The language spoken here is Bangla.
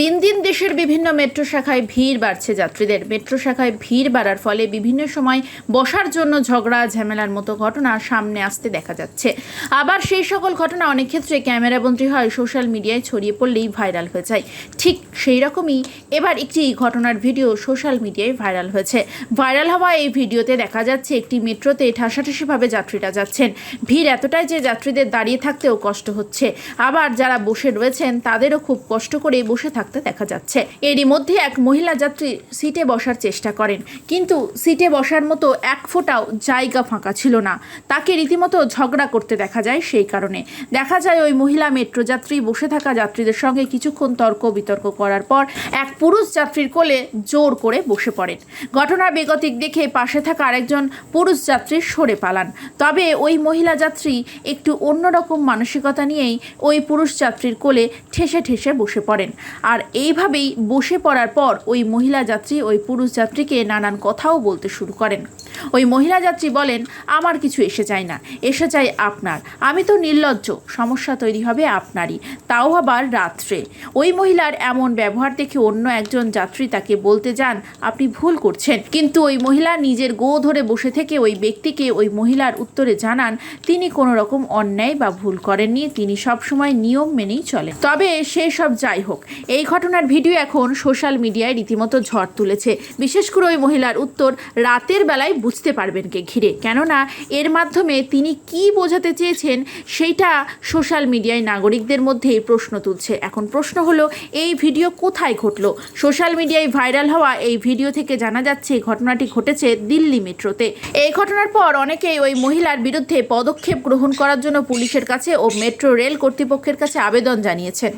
দিন দিন দেশের বিভিন্ন মেট্রো শাখায় ভিড় বাড়ছে যাত্রীদের। মেট্রো শাখায় ভিড় বাড়ার ফলে বিভিন্ন সময় বসার জন্য ঝগড়া ঝামেলার মতো ঘটনা সামনে আসতে দেখা যাচ্ছে। আবার সেই সকল ঘটনা অনেক ক্ষেত্রে ক্যামেরাবন্দী হয়, সোশ্যাল মিডিয়ায় ছড়িয়ে পড়লেই ভাইরাল হয়ে যায়। ঠিক সেই রকমই এবার একটি ঘটনার ভিডিও সোশ্যাল মিডিয়ায় ভাইরাল হয়েছে। ভাইরাল হওয়া এই ভিডিওতে দেখা যাচ্ছে একটি মেট্রোতে ঠাসাঠাসিভাবে যাত্রীরা যাচ্ছেন। ভিড় এতটাই যে যাত্রীদের দাঁড়িয়ে থাকতেও কষ্ট হচ্ছে, আবার যারা বসে রয়েছেন তাদেরও খুব কষ্ট করে বসে থাকতে দেখা যাচ্ছে। এরই মধ্যে এক মহিলা যাত্রী সিটে বসার চেষ্টা করেন, কিন্তু সিটে বসার মতো এক ফোঁটাও জায়গা ফাঁকা ছিল না। তাকে রীতিমতো ঝগড়া করতে দেখা যায়। সেই কারণে দেখা যায় ওই মহিলা মেট্রো যাত্রী বসে থাকা যাত্রীদের সঙ্গে কিছুক্ষণ তর্ক বিতর্ক করার পর এক পুরুষ যাত্রীর কোলে জোর করে বসে পড়েন। ঘটনার বেগতিক দেখে পাশে থাকা আরেকজন পুরুষ যাত্রী সরে পালান। তবে ওই মহিলা যাত্রী একটু অন্যরকম মানসিকতা নিয়েই ওই পুরুষ যাত্রীর কোলে ঠেসে ঠেসে বসে পড়েন। আর এইভাবেই বসে পড়ার পর ওই মহিলা যাত্রী ওই পুরুষ যাত্রীকে নানান কথাও বলতে শুরু করেন। ওই মহিলা যাত্রী বলেন, আমার কিছু এসে যায় না, এসে যায় আপনার। আমি তো নির্লজ্জ, সমস্যা তৈরি হবে আপনারই, তাও আবার রাত্রে। ওই মহিলার এমন ব্যবহার দেখে অন্য একজন যাত্রী তাকে বলতে যান, আপনি ভুল করছেন। কিন্তু ওই মহিলা নিজের গো ধরে বসে থেকে ওই ব্যক্তিকে ওই মহিলার উত্তরে জানান তিনি কোনো রকম অন্যায় বা ভুল করেননি, তিনি সবসময় নিয়ম মেনেই চলেন। তবে সেই সব যাই হোক, এই ঘটনার ভিডিও এখন সোশ্যাল মিডিয়ায় রীতিমতো ঝড় তুলেছে। বিশেষ করে ওই মহিলার উত্তর রাতের বেলায় বুঝতে পারবেন কে ঘিরে, কেননা এর মাধ্যমে তিনি কি বোঝাতে চেয়েছেন সেইটা সোশ্যাল মিডিয়ায় নাগরিকদের মধ্যে প্রশ্ন তুলছে। এখন প্রশ্ন হলো, এই ভিডিও কোথায় ঘটলো? সোশ্যাল মিডিয়ায় ভাইরাল হওয়া এই ভিডিও থেকে জানা যাচ্ছে ঘটনাটি ঘটেছে দিল্লি মেট্রোতে। এই ঘটনার পর অনেকেই ওই মহিলার বিরুদ্ধে পদক্ষেপ গ্রহণ করার জন্য পুলিশের কাছে ও মেট্রো রেল কর্তৃপক্ষের কাছে আবেদন জানিয়েছেন।